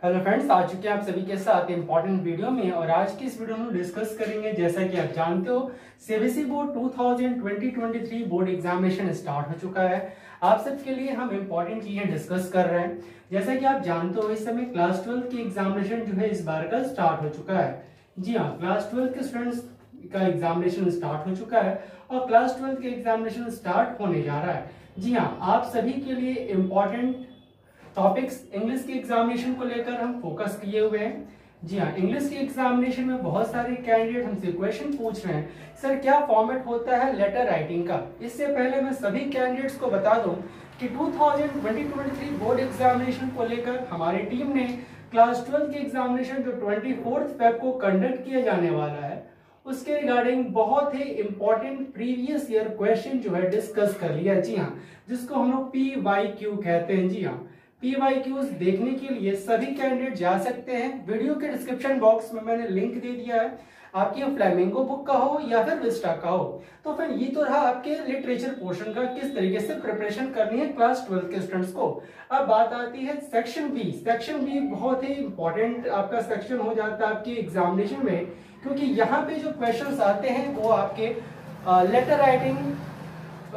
Hello friends, आ चुके हैं आप सभी के साथ इंपॉर्टेंट वीडियो में। और आज की इस वीडियो में डिस्कस करेंगे, जैसा कि आप जानते हो CBSE board 2023 board examination start हो चुका है। आप सबके लिए हम इंपॉर्टेंट चीजें डिस्कस कर रहे हैं। जैसा कि आप जानते हो इस समय क्लास 12 की एग्जामिनेशन जो है इस बार का स्टार्ट हो चुका है। जी हाँ, क्लास 12 के स्टूडेंट्स का एग्जामिनेशन स्टार्ट हो चुका है और क्लास 12 के एग्जामिनेशन स्टार्ट होने जा रहा है। जी हाँ, आप सभी के लिए इंपॉर्टेंट टॉपिक्स इंग्लिश के एग्जामिनेशन को लेकर हम फोकस किए हुए हैं। जी हाँ, इंग्लिश के एग्जामिनेशन में बहुत सारे कैंडिडेट हमसे क्वेश्चन पूछ रहे हैं, सर क्या फॉर्मेट होता है लेटर राइटिंग का। इससे पहले मैं सभी कैंडिडेट्स को बता दूं कि 2023 बोर्ड एग्जामिनेशन को लेकर हमारी टीम ने क्लास 12 के एग्जामिनेशन जो 24 फेब को कंडक्ट किया जाने वाला है उसके रिगार्डिंग बहुत ही इंपॉर्टेंट प्रीवियस ईयर क्वेश्चन जो है डिस्कस कर लिया। जी हाँ, जिसको हम लोग PYQ कहते हैं। जी हाँ, PYQs देखने के लिए सभी कैंडिडेट जा सकते हैं। वीडियो के डिस्क्रिप्शन बॉक्स में मैंने लिंक दे दिया है, आपकी फ्लेमिंगो बुक का हो या फिर विस्टा का हो। तो फिर ये तो रहा आपके लिटरेचर पोर्शन का, किस तरीके से प्रिपरेशन करनी है क्लास 12 के स्टूडेंट्स को। अब बात आती है सेक्शन बी। सेक्शन बी बहुत ही इंपॉर्टेंट आपका सेक्शन हो जाता है आपके एग्जामिनेशन में, क्योंकि यहाँ पे जो क्वेश्चन आते हैं वो आपके लेटर राइटिंग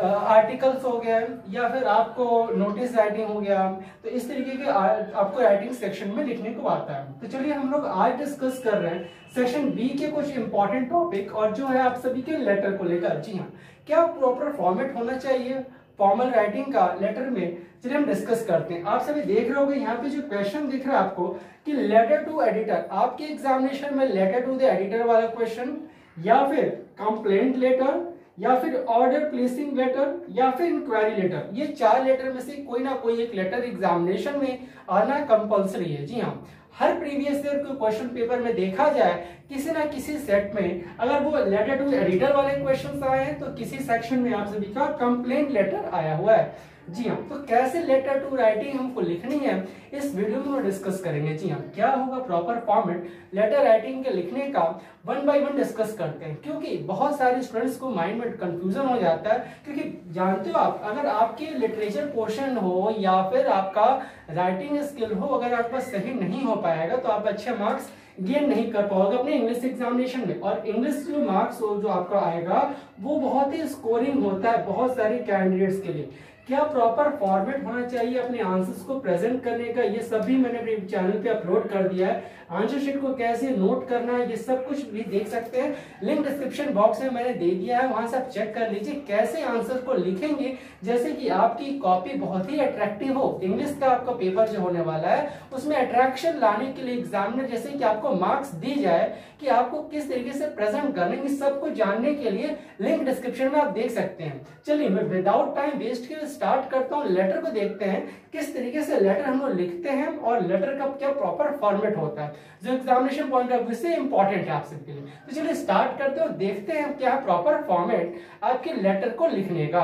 आर्टिकल्स हो गया या फिर आपको नोटिस राइटिंग हो गया। तो इस तरीके के आपको राइटिंग सेक्शन में लिखने को आता है। तो चलिए हम लोग आज डिस्कस कर रहे हैं सेक्शन बी के कुछ इंपॉर्टेंट टॉपिक और जो है आप सभी के लेटर को लेकर। जी हाँ, क्या प्रॉपर फॉर्मेट होना चाहिए फॉर्मल राइटिंग का लेटर में, चलिए हम डिस्कस करते हैं। आप सभी देख रहे होंगे यहाँ पे जो क्वेश्चन दिख रहा है आपको कि लेटर टू एडिटर, आपके एग्जामिनेशन में लेटर टू द एडिटर वाला क्वेश्चन या फिर कंप्लेंट लेटर या फिर ऑर्डर प्लेसिंग लेटर या फिर इंक्वायरी लेटर, ये चार लेटर में से कोई ना कोई एक लेटर एग्जामिनेशन में आना कंपलसरी है। जी हाँ, हर प्रीवियस ईयर के क्वेश्चन पेपर में देखा जाए किसी ना किसी सेट में अगर वो लेटर टू एडिटर वाले क्वेश्चंस आए हैं तो किसी सेक्शन में आप सभी का कंप्लेंट लेटर आया हुआ है। जी हाँ, तो कैसे लेटर टू राइटिंग हमको लिखनी है इस वीडियो में हम डिस्कस करेंगे। जी हाँ, क्या होगा प्रॉपर फॉर्मेट लेटर राइटिंग के लिखने का, वन बाय वन डिस्कस करते हैं, क्योंकि बहुत सारे स्टूडेंट्स को माइंड में कंफ्यूजन हो जाता है। क्योंकि जानते हो आप, अगर आपके लिटरेचर पोर्शन हो या फिर आपका राइटिंग स्किल हो, अगर आपका सही नहीं हो पाएगा तो आप अच्छे मार्क्स गेन नहीं कर पाओगे अपने इंग्लिश एग्जामिनेशन में। और इंग्लिश जो मार्क्स जो आपका आएगा वो बहुत ही स्कोरिंग होता है बहुत सारे कैंडिडेट्स के लिए। क्या प्रॉपर फॉर्मेट होना चाहिए अपने आंसर्स को प्रेजेंट करने का, ये सभी मैंने अपने चैनल पे अपलोड कर दिया है। आंसर शीट को कैसे नोट करना है ये सब कुछ भी देख सकते हैं, लिंक डिस्क्रिप्शन बॉक्स में मैंने दे दिया है, वहां से आप चेक कर लीजिए कैसे आंसर को लिखेंगे जैसे कि आपकी कॉपी बहुत ही अट्रैक्टिव हो। इंग्लिश का आपका पेपर जो होने वाला है उसमें अट्रैक्शन लाने के लिए एग्जामिनर जैसे कि आपको मार्क्स दी जाए कि आपको किस तरीके से प्रेजेंट करने, सब कुछ जानने के लिए लिंक डिस्क्रिप्शन में आप देख सकते हैं। चलिए मैं विदाउट टाइम वेस्ट किए स्टार्ट करता हूँ। लेटर को देखते हैं किस तरीके से लेटर हम लोग लिखते हैं और लेटर का क्या प्रॉपर फॉर्मेट होता है जो एग्जामिनेशन पॉइंट ऑफ व्यू से इंपॉर्टेंट है आप सबके लिए। तो चलिए स्टार्ट करते हैं और देखते हैं क्या प्रॉपर फॉर्मेट आपके लेटर को लिखने का।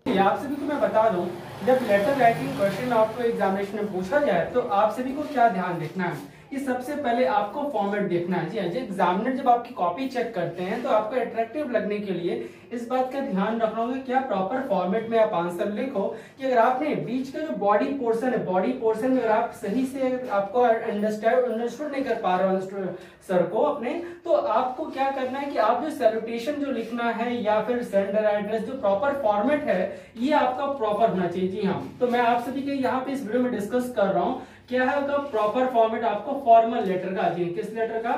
आप सभी को मैं बता दूं, जब लेटर राइटिंग क्वेश्चन आपको एग्जामिनेशन में पूछा जाए तो आप सभी को क्या ध्यान रखना है कि सबसे पहले आपको फॉर्मेट देखना है। जी हाँ, एग्जामिनर जब आपकी कॉपी चेक करते हैं तो आपको अट्रैक्टिव लगने के लिए इस बात का ध्यान रखना होगा क्या प्रॉपर फॉर्मेट में आप आंसर लिखो। कि अगर आपने बीच का जो बॉडी पोर्शन है, बॉडी पोर्शन में अगर आप सही से आपको अंडरस्टूड नहीं कर पा रहे हो सर को अपने, तो आपको क्या करना है कि आप जो सैल्यूटेशन जो लिखना है या फिर सेंडर एड्रेस, जो प्रॉपर फॉर्मेट है ये आपका प्रॉपर होना चाहिए। जी हाँ, तो मैं आप सभी के यहाँ पे इस वीडियो में डिस्कस कर रहा हूँ क्या है उसका प्रॉपर फॉर्मेट आपको फॉर्मल लेटर का। जी, किस लेटर का?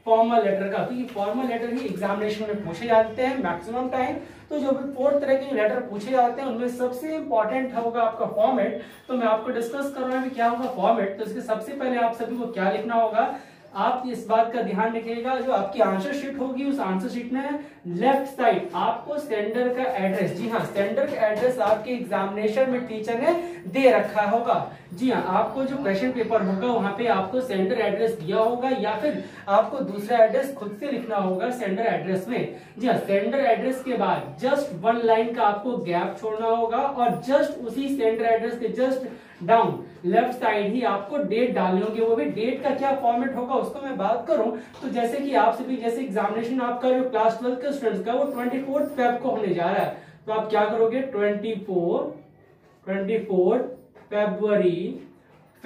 फॉर्मल लेटर का, क्योंकि फॉर्मल लेटर ही एग्जामिनेशन में पूछे जाते हैं मैक्सिमम टाइम। तो जो भी 4 तरह के लेटर पूछे जाते हैं उनमें सबसे इंपॉर्टेंट होगा आपका फॉर्मेट। तो मैं आपको डिस्कस कर रहा हूँ क्या होगा फॉर्मेट। तो इसके सबसे पहले आप सभी को क्या लिखना होगा, आप इस बात का ध्यान रखिएगा जो आपकी आंसर शीट होगी उस आंसर शीट में लेफ्ट साइड आपको सेंडर का एड्रेस, जी हाँ सेंडर का एड्रेस आपके एग्जामिनेशन में टीचर ने दे रखा होगा। जी हाँ, आपको जो क्वेश्चन पेपर होगा वहां पे आपको सेंडर एड्रेस दिया होगा या फिर आपको दूसरा एड्रेस खुद से लिखना होगा सेंडर एड्रेस में। जी हाँ, सेंडर एड्रेस के बाद जस्ट 1 लाइन का आपको गैप छोड़ना होगा और जस्ट उसी सेंडर एड्रेस के जस्ट डाउन लेफ्ट साइड ही आपको डेट डालनी होगी। वो भी डेट का क्या फॉर्मेट होगा उसको मैं बात करूं तो जैसे कि आप सभी जैसे एग्जामिनेशन आपका जो क्लास 12 के स्टूडेंट्स का वो 24 फेब को होने जा रहा है, तो आप क्या करोगे 24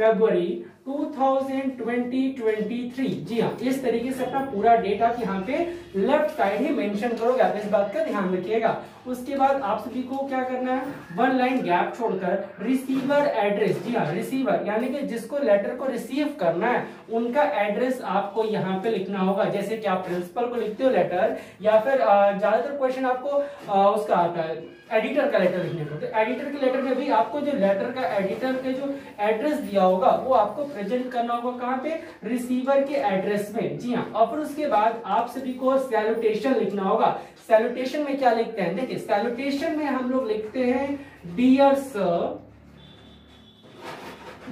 फरवरी 2023। जी हाँ, इस तरीके से अपना पूरा डेट आप यहाँ पे लेफ्ट साइड ही मेंशन करोगे, आप इस बात का ध्यान रखिएगा। उसके बाद आप सभी को क्या करना है, वन लाइन गैप छोड़कर रिसीवर एड्रेस, जी हाँ रिसीवर यानी कि जिसको लेटर को रिसीव करना है उनका एड्रेस आपको यहाँ पे लिखना होगा। जैसे कि आप प्रिंसिपल को लिखते हो लेटर, या फिर ज्यादातर क्वेश्चन आपको उसका आता है एडिटर का लेटर लिखने को, तो एडिटर के लेटर में भी आपको जो लेटर का एडिटर के जो एड्रेस दिया होगा वो आपको प्रेजेंट करना होगा कहाँ पे, रिसीवर के एड्रेस में। जी हाँ, और फिर उसके बाद आप सभी को सैल्यूटेशन लिखना होगा। सैल्यूटेशन में क्या लिखते हैं, देखिए सैल्यूटेशन में हम लोग लिखते हैं डियर सर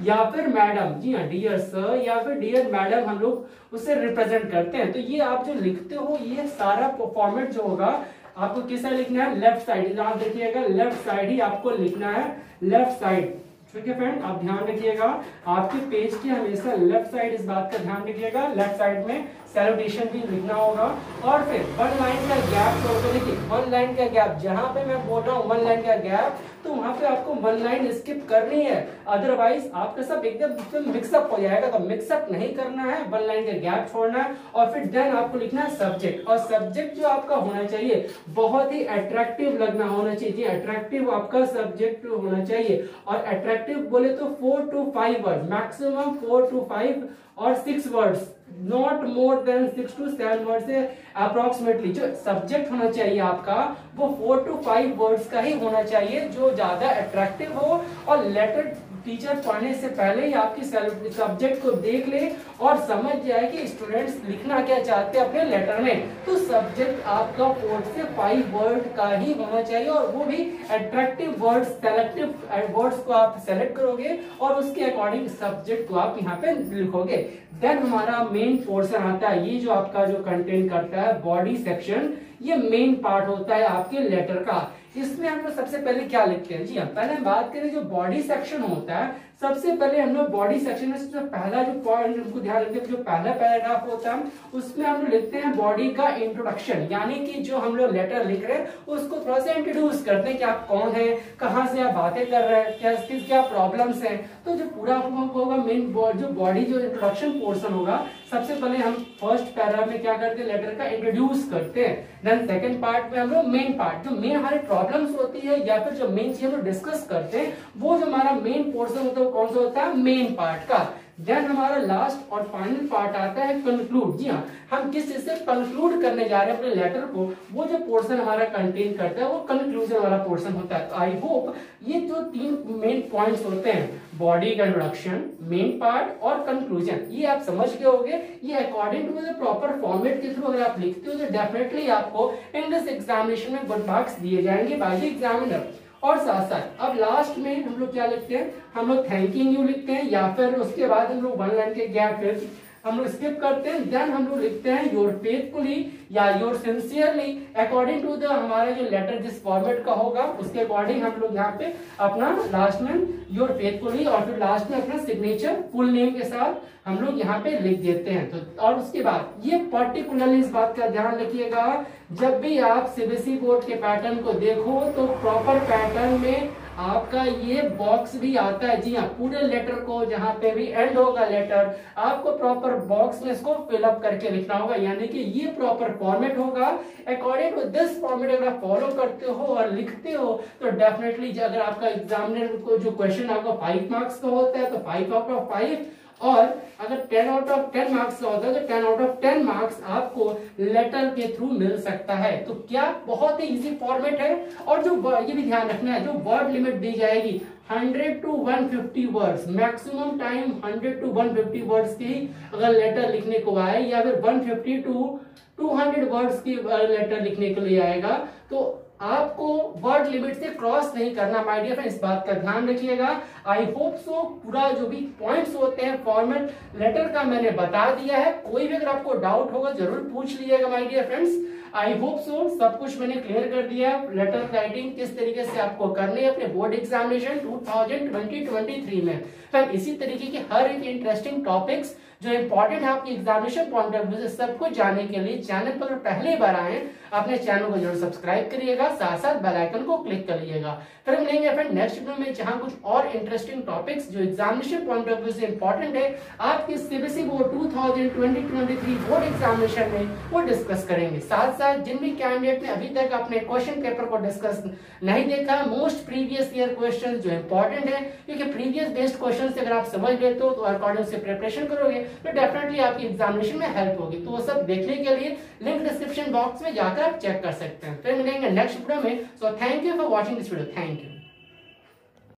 या फिर मैडम। जी हाँ, डियर सर या फिर डियर मैडम हम लोग उसे रिप्रेजेंट करते हैं। तो ये आप जो लिखते हो ये सारा फॉर्मेट जो होगा आपको किस साइड लिखना है, लेफ्ट साइड। आप देखिएगा लेफ्ट साइड ही आपको लिखना है, लेफ्ट साइड। ठीक है फ्रेंड, आप ध्यान रखिएगा आपके पेज के हमेशा लेफ्ट साइड, इस बात का ध्यान रखिएगा। लेफ्ट साइड में सैल्यूटेशन भी लिखना होगा। और फिर वन लाइन का गैप छोड़कर, देखिए वन लाइन का गैप, जहां पे मैं बोल रहा हूँ वन लाइन का गैप, तो वहां पे आपको वन लाइन स्किप करनी है, अदरवाइज आपका सब एकदम मिक्सअप हो जाएगा। तो मिक्सअप नहीं करना है, वन लाइन का गैप छोड़ना है। और फिर देन आपको लिखना है सब्जेक्ट, और सब्जेक्ट जो आपका होना चाहिए बहुत ही अट्रैक्टिव लगना होना चाहिए। अट्रैक्टिव आपका सब्जेक्ट होना चाहिए, और अट्रैक्टिव बोले तो 4 to 5 वर्ड, मैक्सिमम 4 to 5 और 6 words, not more than 6 to 7 word से अप्रोक्सीमेटली। जो सब्जेक्ट होना चाहिए आपका वो 4 to 5 वर्ड्स का ही होना चाहिए, जो ज्यादा अट्रैक्टिव हो। और लेटर टीचर पढ़ने से पहले ही आपकी सब्जेक्ट को देख ले और समझ जाए कि स्टूडेंट्स लिखना क्या चाहते हैं अपने लेटर में। तो सब्जेक्ट आपका 4 से 5 वर्ड का ही होना चाहिए, और वो भी अट्रैक्टिव वर्ड्स, सेलेक्टिव वर्ड्स को आप सेलेक्ट करोगे और उसके अकॉर्डिंग सब्जेक्ट को आप यहाँ पे लिखोगे। देन हमारा मेन पोर्शन आता है, ये जो आपका जो कंटेंट करता है बॉडी सेक्शन, ये मेन पार्ट होता है आपके लेटर का। इसमें हम लोग सबसे पहले क्या लिखते हैं, जी हाँ पहले हम बात करें जो बॉडी सेक्शन होता है। सबसे पहले हम लोग बॉडी सेक्शन में जो पहला जो पॉइंट उनको ध्यान रखते हैं, जो पहला पैराग्राफ होता है उसमें हम लोग लिखते हैं बॉडी का इंट्रोडक्शन, यानी कि जो हम लोग लेटर लिख रहे हैं उसको थोड़ा सा इंट्रोड्यूस करते हैं कि आप कौन है, कहाँ से आप बातें कर रहे हैं, क्या प्रॉब्लम्स हैं। तो जो पूरा होगा मेन जो बॉडी जो इंट्रोडक्शन पोर्शन होगा, सबसे पहले हम फर्स्ट पैराग्राफ में क्या करते हैं, लेटर का इंट्रोड्यूस करते हैं। देन सेकंड पार्ट में हम लोग मेन पार्ट, जो मेन हमारी प्रॉब्लम्स होती है या फिर जो मेन चीज हम लोग डिस्कस करते हैं, वो जो हमारा मेन पोर्शन होता है कौन सा होता है, मेन पार्ट का। देन हमारा लास्ट और फाइनल पार्ट आता है कंक्लूड। जी हाँ, हम किस चीज से कंक्लूड करने जा रहे हैं अपने लेटर को, वो जो पोर्शन हमारा कंटेन करता है वो कंक्लूजन वाला पोर्शन होता है। तो आई होप ये जो 3 मेन पॉइंट्स होते हैं, बॉडी का इंट्रोडक्शन, मेन पार्ट और कंक्लूजन, ये आप समझ गए होंगे। ये according to the proper format के थ्रू अगर आप लिखते हो तो डेफिनेटली आपको इंग्लिश एग्जामिनेशन में गुड मार्क्स दिए जाएंगे बाय द एग्जामिनर। और साथ साथ अब लास्ट में हम लोग क्या लिखते हैं, हम लोग थैंकिंग यू लिखते हैं, या फिर उसके बाद हम लोग वन लाइन के गैप फिर हम लोग स्किप करते हैं। देन हम लोग लिखते हैं योर फेथफुली या your sincerely, according to the हमारा जो लेटर जिस फॉर्मेट का होगा उसके अकॉर्डिंग हम लोग यहाँ पे अपना लास्ट में योर फेथफुली और फिर लास्ट में अपना सिग्नेचर फुल नेम के साथ हम लोग यहाँ पे लिख देते हैं। तो और उसके बाद ये पर्टिकुलरली इस बात का ध्यान रखिएगा, जब भी आप सीबीएसई बोर्ड के पैटर्न को देखो तो प्रॉपर पैटर्न में आपका ये बॉक्स भी आता है। जी हाँ, पूरे लेटर को जहां पे भी एंड होगा लेटर, आपको प्रॉपर बॉक्स में इसको फिलअप करके लिखना होगा, यानी कि ये प्रॉपर फॉर्मेट होगा। अकॉर्डिंग टू दिस फॉर्मेट अगर आप फॉलो करते हो और लिखते हो तो डेफिनेटली अगर आपका एग्जामिनर को जो क्वेश्चन आपका 5 मार्क्स का होता है तो 5 आउट ऑफ 5, और अगर 10 आउट ऑफ 10 मार्क्स का होता है तो 10 आउट ऑफ 10 मार्क्स आपको लेटर के थ्रू मिल सकता है। तो क्या बहुत ही इजी फॉर्मेट है। और जो ये भी ध्यान रखना है, जो वर्ड लिमिट दी जाएगी 100 to 150 words, maximum time 100 to 150 words की अगर लेटर लिखने को आए, या फिर 150 to 200 वर्ड्स की लेटर लिखने के लिए आएगा, तो आपको वर्ड लिमिट से क्रॉस नहीं करना माय डियर फ्रेंड्स, इस बात का ध्यान रखिएगा। आई होप सो पूरा जो भी पॉइंट्स होते हैं फॉर्मेट लेटर का मैंने बता दिया है। कोई भी अगर आपको डाउट होगा जरूर पूछ लीजिएगा my dear friends. I hope so सब कुछ मैंने क्लियर कर दिया, लेटर राइटिंग किस तरीके से आपको करनी है अपने बोर्ड एग्जामिनेशन 2023 में। फ्रेंड इसी तरीके के हर एक इंटरेस्टिंग टॉपिक्स जो इंपॉर्टेंट है आपकी एग्जामिनेशन पॉइंट ऑफ व्यू से सब कुछ जानने के लिए चैनल पर पहली बार आए अपने चैनल को जरूर सब्सक्राइब करिएगा, साथ साथ बेल आइकन को क्लिक कर लीजिएगा। फिर मिलेंगे फ्रेंड नेक्स्ट वीडियो में, जहां कुछ और इंटरेस्टिंग टॉपिक्स जो एग्जामिनेशन पॉइंट ऑफ व्यू से इंपॉर्टेंट है आपके सीबीएसई बोर्ड 2023 बोर्ड एग्जामिनेशन में वो डिस्कस करेंगे। साथ साथ जिन भी कैंडिडेट ने अभी तक अपने क्वेश्चन पेपर को डिस्कस नहीं देखा, मोस्ट प्रीवियस ईयर क्वेश्चन जो इंपॉर्टेंट है, क्योंकि प्रीवियस बेस्ड क्वेश्चन से अगर आप समझ लेते हो तो अकॉर्डिंग से प्रिपरेशन करोगे तो डेफिनेटली आपकी एग्जामिनेशन में हेल्प होगी। तो वो सब देखने के लिए लिंक डिस्क्रिप्शन बॉक्स में जाकर आप चेक कर सकते हैं। फिर मिलेंगे नेक्स्ट वीडियो में। So thank you for watching this video. Thank you.